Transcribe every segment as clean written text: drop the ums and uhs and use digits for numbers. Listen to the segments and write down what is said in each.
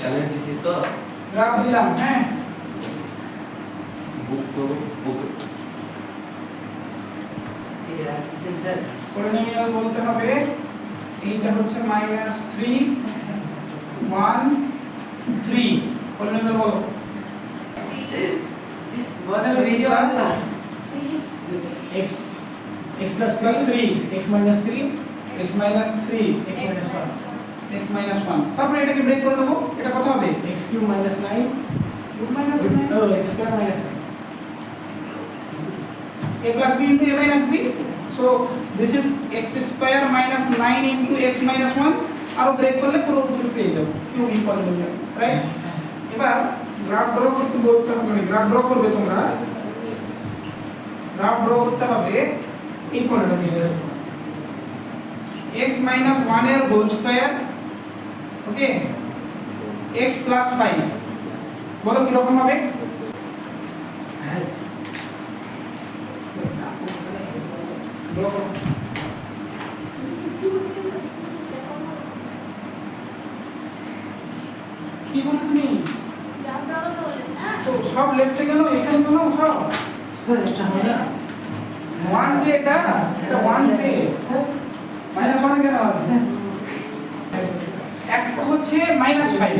Challenge দিছিস তো graph দিলাম হ্যাঁ বুক করো বুক এটা সেন্সর পলিনোমিয়াল বলতে হবে এইটা হচ্ছে -3 1 3 পলিনোমিয়াল বলো বড় ভিডিও আছে x x plus 3 x minus 3 x minus 3 x minus 1 x minus 1 তারপরে এটাকে ব্রেক করে দেবো এটা কত হবে x cube minus 9 cube minus 9 oh x square minus 9 a plus b into a minus b so this is x square minus 9 into x minus 1 R break করলে পুরো পেয়ে যাবো কিউবিক পলিনোমিয়াল রাইট এবার গ্রাফ ড্র করতে বলতে হবে মানে graph draw করবে তোমরা গ্রাফ ড্র করতে হবে এই পলিনোমিয়ালের x minus 1 এর whole square okay x plus 5 বলো কি রকম হবে ড্র করো কি বলে তুমি তো সব লেফটে গেল এখানে কেন সব এটা হবে 1 যে এটা 1 যে -1 কেন হবে একটা হচ্ছে -5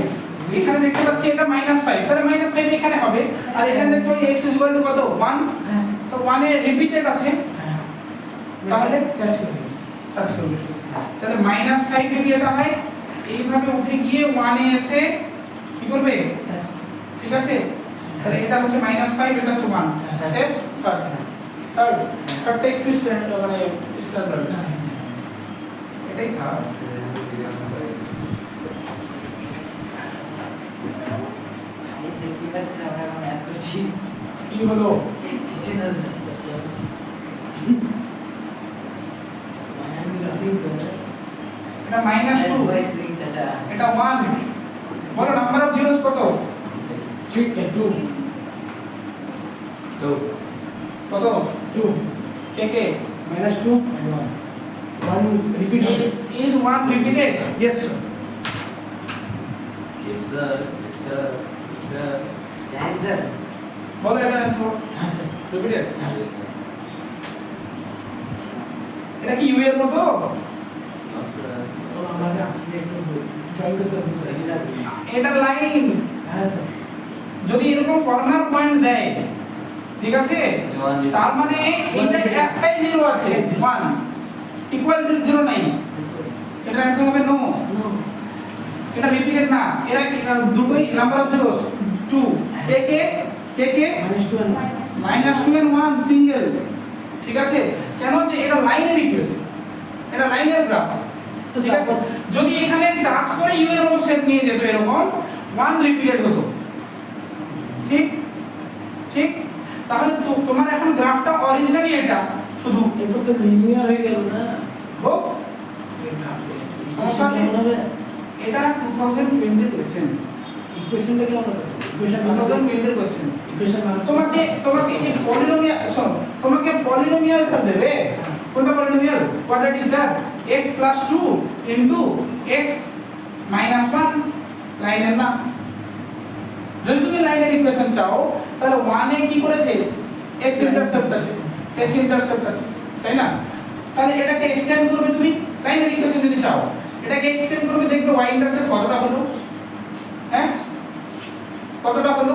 এখানে দেখতে পাচ্ছি এটা -5 তাহলে -5 এখানে হবে আর এখানে দেখতে পাচ্ছি x কত 1 তো 1 এর রিপিটেড আছে তাহলে টাচ করবে টাচ করবে শুধু তাহলে -5 যদি এটা হয় এইভাবে উঠে গিয়ে 1 এ এসে কি করবে ঠিক আছে তাহলে এটা হচ্ছে -5 এটা হচ্ছে 1 শেষ থার্ড একটু স্ট্যান্ডার্ড মানে স্ট্যান্ডার্ড এটাই থাক দেখতে পাচ্ছেন আমরা এখন অ্যাড করছি কি হলো কিছু না এটা -2 ভয়েস লিংক চাচা এটা 1 বলো নাম্বার অফ জিরোস কত 3 2 তো কত 2 কে কে minus 2 and 1 repeat is 1 repeated yes sir yes sir sir sir answer বলো এটা आंसर হ্যাঁ স্যার repeated yes sir এটা কি ইউ এর মতো no sir তো আমরা একটু ট্রাই করতে হবে এটা লাইন হ্যাঁ স্যার যদি এরকম কর্নার পয়েন্ট দেয় ঠিক আছে তার মানে এটা একটাই জিরো আছে 1 ইকুয়াল টু 0 নাই এটা आंसर হবে নো নো এটা রিপিটেড না এরা দুটোই number of zeros 2 K K minus 2 and -2 and 1 single ঠিক আছে কেন যে এটা লাইনের ইকুয়েশন এটা লাইনের গ্রাফ ঠিক আছে যদি এখানে টাচ করে ইউ এর মতো শেপ নিয়ে যেত এরকম 1 রিপিটেড হতো ঠিক ঠিক তাহলে তোমার এখন গ্রাফটা অরিজিনালি এটা শুধু এরপর তো লিনিয়ার হয়ে গেল না ও সমস্যা আছে হবে এটা 2020 এর কোশ্চেন ইকুয়েশনটা কি আমরা ইকুয়েশন 2020 এর কোশ্চেন ইকুয়েশন মানে তোমাকে এই পলিনোমিয়াল শোনো তোমাকে পলিনোমিয়াল করে দেবে কোনটা পলিনোমিয়াল কোয়াড্রেটিকটা x + 2 ইনটু x - 1 লাইনের না যদি তুমি লাইনের ইকুয়েশন চাও তাহলে 1 এ কি করেছে x ইন্টারসেপ্ট আছে তাই না তাহলে এটাকে এক্সটেন্ড করবে তুমি লাইনের ইকুয়েশন যদি চাও এটাকে এক্সটেন্ড করবে দেখবে y ইন্টারসেপ্ট কতটা হলো হ্যাঁ কতটা হলো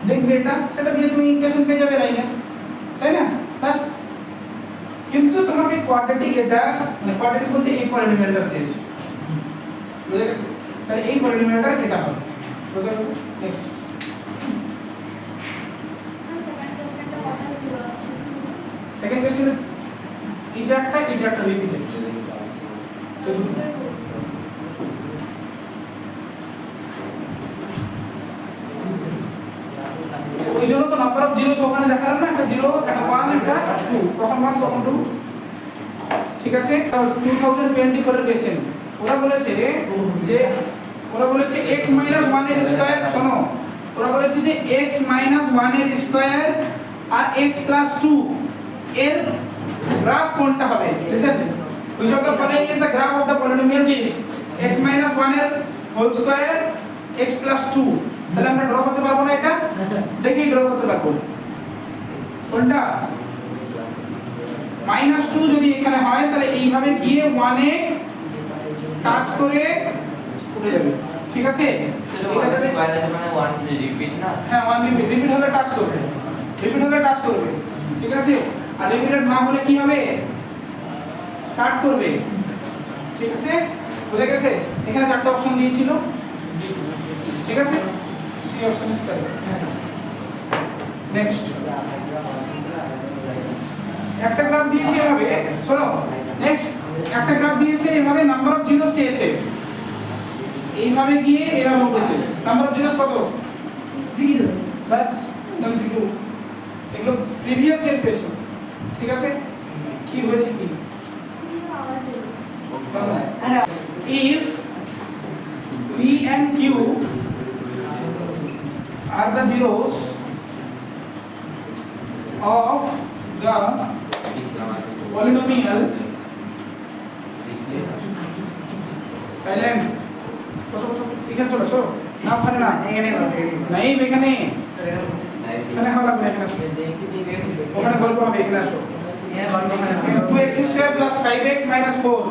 দেখবে এটা সেটা দিয়ে তুমি ইকুয়েশন পেয়ে যাবে লাইনে তাই না বাস কিন্তু তোমাকে কোয়াড্রেটিক এটা মানে কোয়াড্রেটিক বলতে এই পলিনোমিয়ালটা চেয়েছে বুঝে গেছে তাহলে এই পলিনোমিয়ালটা এটা হবে বুঝে গেল নেক্সট সেকেন্ড কোশ্চেন এটা একটা রিপিটেড তো ওই জন্য তো নাম্বার অফ জিরোস ওখানে দেখালাম না একটা 0 একটা 1 একটা 2 কখন 1 কখন 2 ঠিক আছে 2024 এর কোশ্চেন ওরা বলেছে x - 1 এর স্কয়ার শোনো ওরা বলেছে যে x - 1 এর স্কয়ার আর x + 2 এর গ্রাফ কোনটা হবে listen which of the following is the graph of the polynomial is x - 1 এর হোল স্কয়ার x প্লাস 2 তাহলে আমরা ড্র করতে পারবো না এটা? হ্যাঁ স্যার দেখি ড্র করতে পারবো কোনটা -2 যদি এখানে হয় তাহলে এইভাবে গিয়ে 1 এ টাচ করে উঠে যাবে ঠিক আছে সেটা এটা 1 যদি স্কয়ার আছে মানে 1 রিপিট না হ্যাঁ 1 রিপিট হলে টাচ করবে রিপিট হলে টাচ করবে ঠিক আছে আর রিপিটেড না হলে কি হবে কাট করবে ঠিক আছে বুঝে গেছে এখানে চারটা অপশন দিয়েছিল ঠিক আছে সি অপশন ইজ কারেক্ট হ্যাঁ স্যার নেক্সট একটা গ্রাফ দিয়েছে এভাবে শোনো নেক্সট একটা গ্রাফ দিয়েছে এভাবে নাম্বার অফ জিরোস চেয়েছে এইভাবে গিয়ে এভাবে উঠেছে নাম্বার অফ জিরোস কত জিরো বাস এমসিকিউ এগুলো প্রিভিয়াস ইয়ার কোশ্চেন ঠিক আছে কি হয়েছে কি if p and q are the zeros of the polynomial silent বসো বসো এখানে চলো সো না ওখানে না এখানে বসে নাই এখানে স্যার এখানে হওয়া লাগবে না, এখানে আসো ওখানে গল্প হবে এখানে আসো 2x square plus 5x minus 4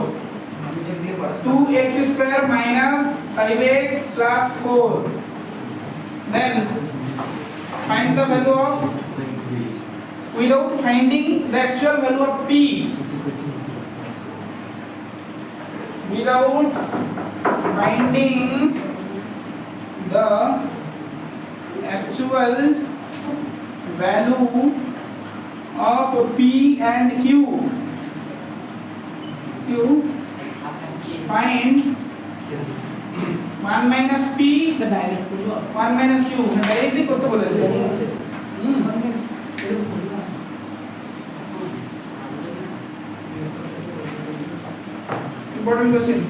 2x square minus 5x plus 4 then find the value of without finding the actual value of p without finding the actual value of p and q find 1 minus p sir direct করব 1 minus q directly করতে বলেছে important question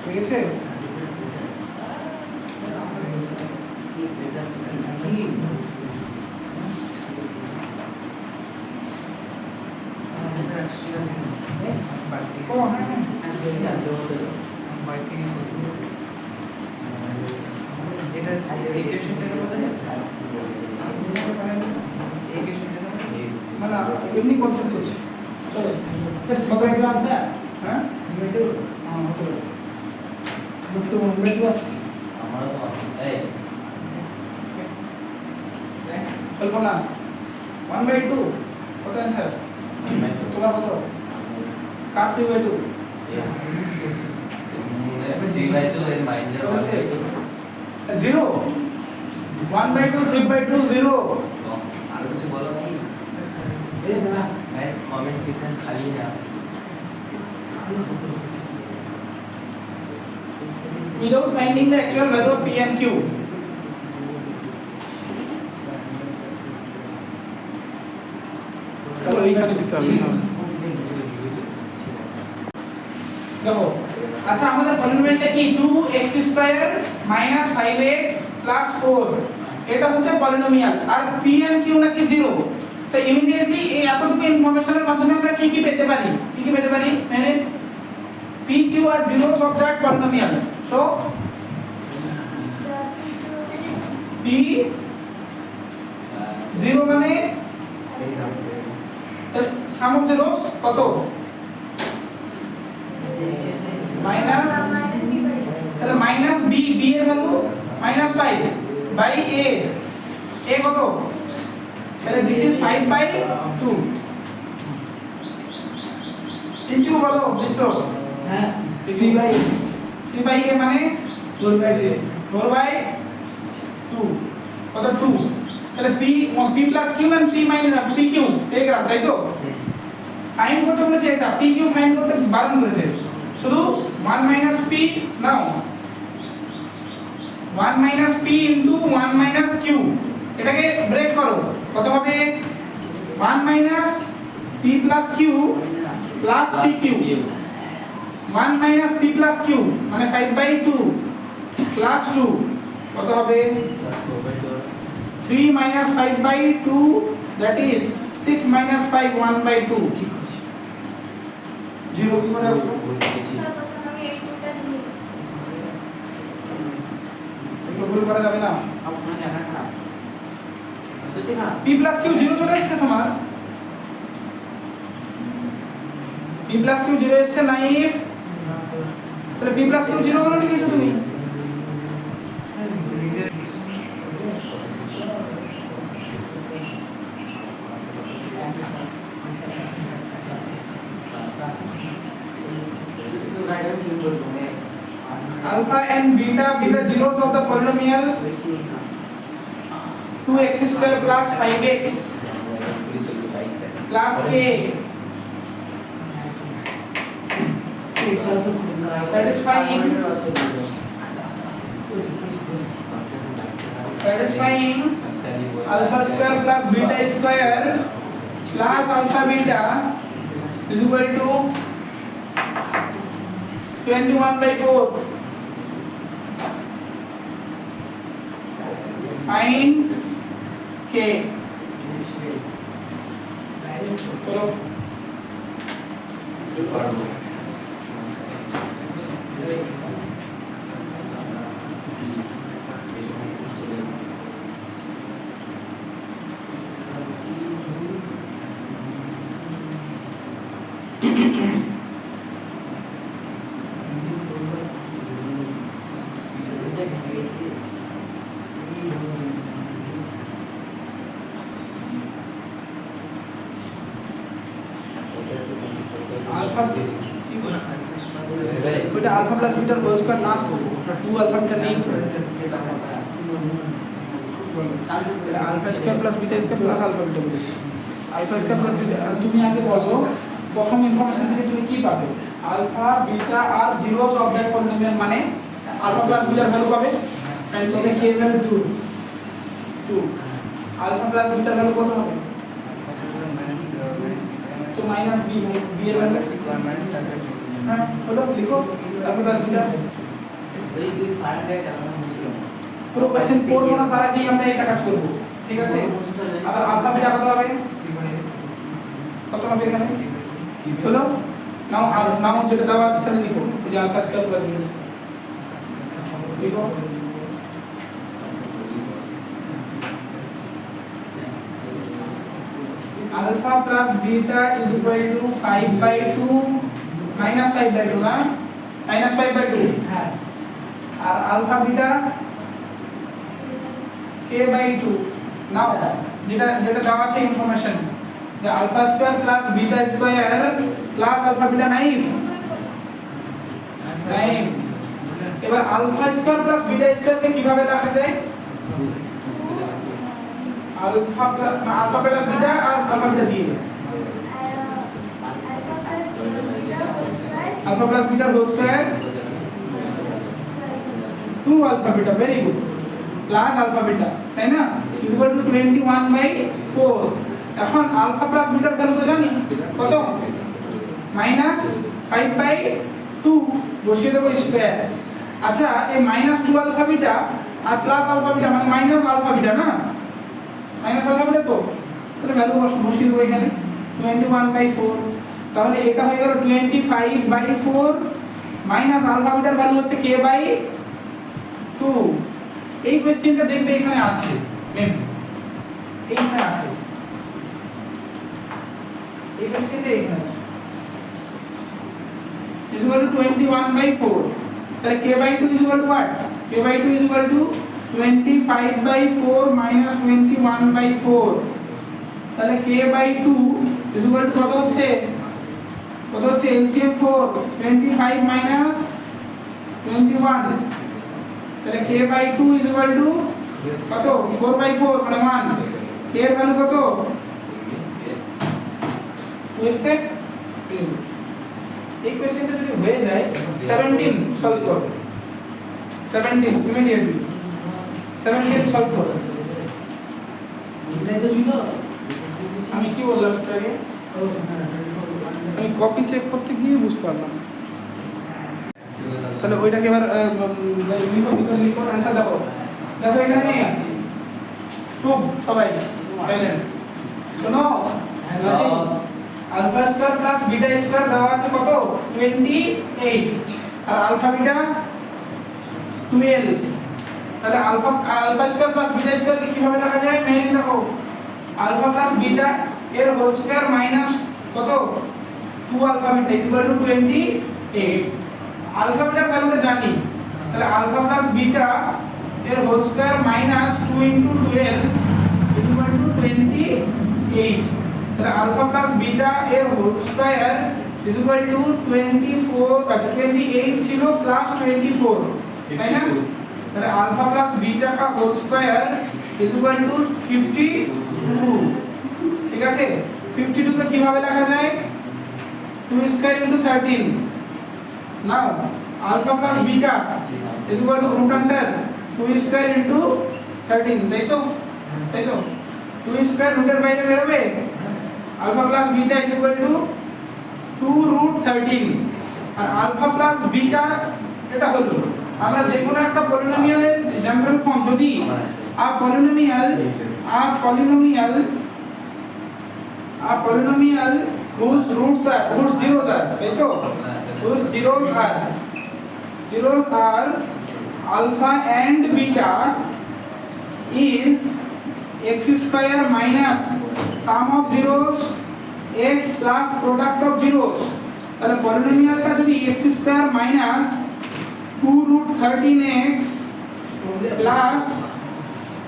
ঠিক আছে ও হ্যাঁ মানে এমনি concept করছি চলো স্যার 3/2 আনসার হ্যাঁ 3/2 হ্যাঁ হতে পারে যত 1/2 আসছে কল্পনা 1/2 কত অ্যান্সার তোমার কত কার 3/2 0 1/2 3/2 0 আরো কিছু বলো ভাই এই না ম্যাচ কমেন্ট সেকশন খালি है without finding the actual value of p and q চলো এইখানে দিতে হবে দেখো আচ্ছা আমাদের পলিনোমিয়ালটা কি 2x² - 5x + 4 এটা হচ্ছে পলিনোমিয়াল আর p and q নাকি 0 তো ইমিডিয়েটলি এই এতটুকু ইনফরমেশনের মাধ্যমে আমরা কি পেতে পারি মানে p q are zeros of that polynomial so p 0 মানে সাম অফ zeros কত মাইনাস তাহলে মাইনাস b এর ভ্যালু -5 বাই a কত তাহলে দিস ইজ 5/2 pq বলো বিশ্ব হ্যাঁ c বাই a মানে 4/2 4/2 কত 2 তাহলে p plus q and p minus pq এই গ্রাফ তাই তো ফাইন্ড করতে বলেছে এটা pq ফাইন্ড করতে বারণ করেছে শুধু 1 minus p now 1 minus p into 1 minus q এটাকে ব্রেক করো কত হবে 1 minus p plus q plus pq 1 minus p plus q মানে 5/2 plus 2 কত হবে 3 minus 5/2 that is 6 minus 5 1/2 ঠিক আছে 0 কি করে আসলো একটু ভুল করা যাবে না আপনার জানা খারাপ সত্যি খারাপ p plus q 0 চলে এসেছে তোমার p plus q 0 এসেছে নাইফ তাহলে p plus q 0 কেন লিখেছো তুমি alpha and beta be the zeros of the polynomial 2x square plus 5x plus a satisfying alpha square plus beta square plus alpha beta is equal to 21/4 find k चलो alpha बेटा alpha plus beta whole square ना तो 2 alpha beta नहीं तो alpha square plus beta square plus alpha beta বলেছি alpha square plus beta তুমি আগে বলো প্রথম ইনফরমেশন থেকে তুমি কি পাবে আলফা বিটা আর জিরোস অফ দ্যাট পলিনোমিয়াল মানে আলফা প্লাস বিটার ভ্যালু পাবে তাহলে k এর ভ্যালু 2 আলফা প্লাস বিটার ভ্যালু কত হবে तो माइनस b এর ভ্যালু হ্যাঁ বলো লিখো আলফা প্লাস বিটা এই দুই ফার্মে আমরা বুঝলাম পুরো কোশ্চেন করব না তার আগেই আমরা এটা কাজ করব ঠিক আছে আবার আলফা বিটা কত হবে কত হবে এখানে বলো নাও যেটা দেওয়া আছে সেটা লিখো যে আলফা স্কয়ার প্লাস বিটা লিখো alpha plus beta is equal to 5/2 minus 5/2 না minus 5/2 হ্যাঁ আর alpha beta k/2 নাও যেটা দেওয়া আছে ইনফরমেশন যে alpha square plus beta square plus alpha beta 9 এবার alpha square plus beta square কে কিভাবে লেখা যায় अल्फा प्लस बीटा और अल्फा बीटा दिए alpha plus beta whole square 2 alpha beta very good plus alpha beta है ना equal to 21/4 এখন alpha plus বিটার ভ্যালু তো জানি কত -5/2 বসিয়ে দেব স্কয়ার আচ্ছা এই -2 আলফা বিটা আর প্লাস আলফা বিটা মানে মাইনাস আলফা বিটা না মাইনাস আলফা বিটা তো তাহলে ভ্যালু বসিয়ে দেব এখানে 21/4 তাহলে এটা হয়ে গেল 25/4 মাইনাস আলফা বিটার ভ্যালু হচ্ছে k/2 এই কোশ্চেনটা দেখবে এখানে আছে মেম এইখানে আছে এই কোশ্চেনটা এখানে আছে is equal to 21/4 তাহলে k/2 is equal to what k/2 is equal to 25/4 minus 21/4 তাহলে k/2 is equal to কত হচ্ছে LCM 4 25 minus 21 তাহলে k/2 is equal to কত 4/4 মানে 1 k এর ভ্যালু কত বুঝছে এই কোশ্চেনটা যদি হয়ে যায় 17 সলভ করো 17 ইমিডিয়েটলি 17 সলভ করো এটাই তো ছিল আমি কি বললাম একটু আগে আমি কপি চেক করতে গিয়ে বুঝতে পারলাম তাহলে ওইটাকে এবার লিখো অ্যানসার দেখো দেখো এখানে চুপ সবাই সাইলেন্ট শোনো alpha square plus beta square দেওয়া আছে কত 28 আর আলফা বিটা 12 তাহলে alpha square plus beta square কিভাবে লেখা যায় মেইন দেখো আলফা প্লাস বিটা এর হোল স্কয়ার মাইনাস কত 2 alpha beta equal to 28 alpha বিটার ভ্যালুটা জানি তাহলে আলফা প্লাস বিটা এর whole square minus 2 into 12 equal to 28 তাহলে আলফা প্লাস বিটা এর হোল স্কয়ার ইকুয়াল টু 24 আচ্ছা 28 ছিল প্লাস 24 তাই না তাহলে আলফা প্লাস বিটা का হোল স্কয়ার ইকুয়াল টু 52 ঠিক আছে 52 কে কিভাবে লেখা যায় 2 square into 13 now alpha plus beta equal to root under 2 square into 13 তাই তো 2 স্কয়ার রুটের বাইরে বের হবে alpha plus beta equal to 2 root 13 আর আলফা প্লাস বিটা এটা হলো আমরা যে কোনো একটা পলিনোমিয়ালের জেনারেল ফর্ম যদি a polynomial whose roots zeros are তাই তো whose zeros are alpha and beta is x square minus sum of zeros x plus product of zeros তাহলে পলিনোমিয়ালটা যদি x square minus 2 root 13x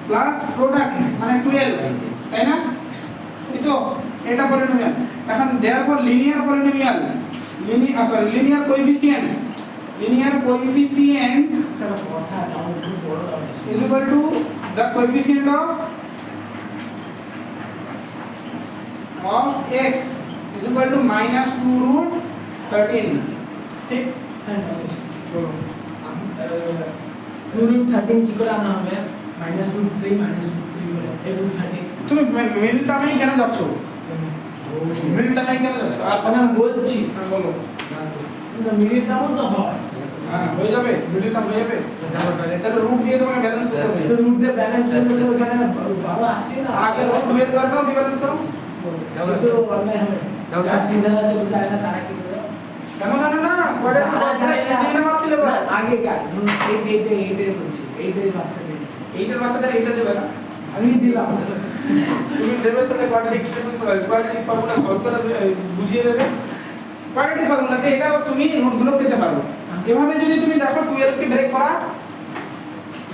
plus product মানে 12 তাই না এই তো এটা পলিনোমিয়াল এখন therefore linear polynomial linear coefficient সেটা কথা দাও একটু বড় দাও is equal to the coefficient of x is equal to minus 2 root 13 ঠিক স্যার বলো 2 root 13 কি করে আনা হবে -√3 -√3 করে root 13 তুমি মিডল টার্মেই কেন যাচ্ছ মিডল টার্মেই কেন যাচ্ছ আপনি আমি বলছি বলো না মিডল টার্মও তো হয় হ্যাঁ হয়ে যাবে মিডল টার্ম হয়ে যাবে তাহলে রুট দিয়ে তোমাকে ব্যালেন্স করতে হবে তো রুট দিয়ে ব্যালেন্স করতে তো ওখানে বাবা আসছে না আগে রুট বের করবে দিয়ে ব্যালেন্স করো তো অনলাইন হবে যা সিধা চলে যায় না তারা কি করে কেন জানো না পরে সিনেমা সিলেবাস আগে গা ধরুন এইটাই বলছি এইটাই বাচ্চাদের এইটার বাচ্চাদের এইটা দেবে না আমি দিলাম তুমি দেবে তাহলে quadratic equation solve quadratic formula solve করে বুঝিয়ে দেবে কোয়াড্রেটিক ফর্মুলাতে এটা তুমি রুটগুলো পেতে পারো এভাবে যদি তুমি দেখো 12 কে ব্রেক করা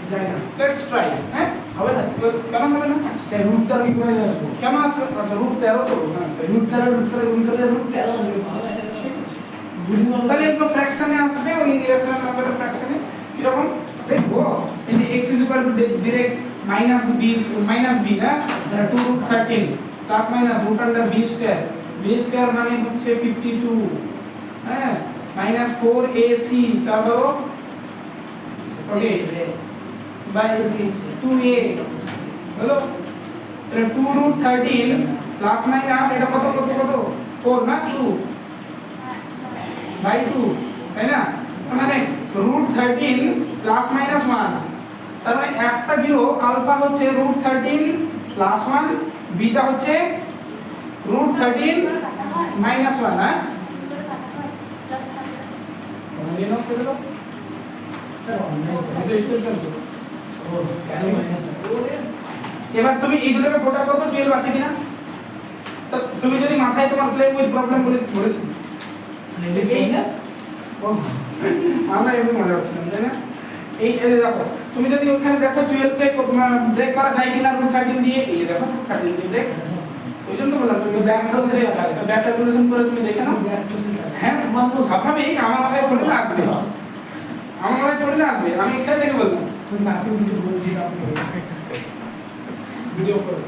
যায় না লেটস ট্রাই হ্যাঁ হবে না কেন হবে না তাই রুট তার কি করে আসবো কেন আসবে আচ্ছা রুট 13 তো হ্যাঁ রুট তার গুণ করলে রুট 13 হবে গুণ তাহলে এগুলো ফ্র্যাকশনে আসবে ওই ইরেশনাল নাম্বারের ফ্র্যাকশনে কি রকম দেখো এই যে x ডাইরেক্ট মাইনাস b না 2 root 13 plus minus root under b square মানে হচ্ছে 52 হ্যাঁ মাইনাস 4ac চলো ওকে বাই 2a হলো তাহলে 2 root 13 প্লাস মাইনাস এটা কত 4 না 2 বাই 2 তাই না মানে রুট 13 প্লাস মাইনাস 1 তার মানে একটা জিরো আলফা হচ্ছে রুট 13 প্লাস 1 বিটা হচ্ছে রুট 13 মাইনাস 1 হ্যাঁ ये नो कर लो तो इसको कर दो ও 13 মাইনাস এবার তুমি এইগুলোকে প্রোডাক্ট করো তো 12 আসে কিনা তো তুমি যদি মাথায় তোমার প্লে উইথ প্রবলেম বলেছি এই না আমরা এমনি মনে হচ্ছিলাম তাই না এই দেখো তুমি যদি ওখানে দেখো 12 কে ব্রেক করা যায় কিনা রুট 13 দিয়ে এই দেখো রুট 13 দিয়ে ব্রেক ওই জন্য বললাম তুমি ব্যাক ক্যালকুলেশন করে তুমি দেখে নাও হ্যাঁ স্বাভাবিক আমার মাথায় থোড়ি না আসবে আমি এখানে থেকে বললাম নাসিম কিছু বলছি আপনি ভিডিও করে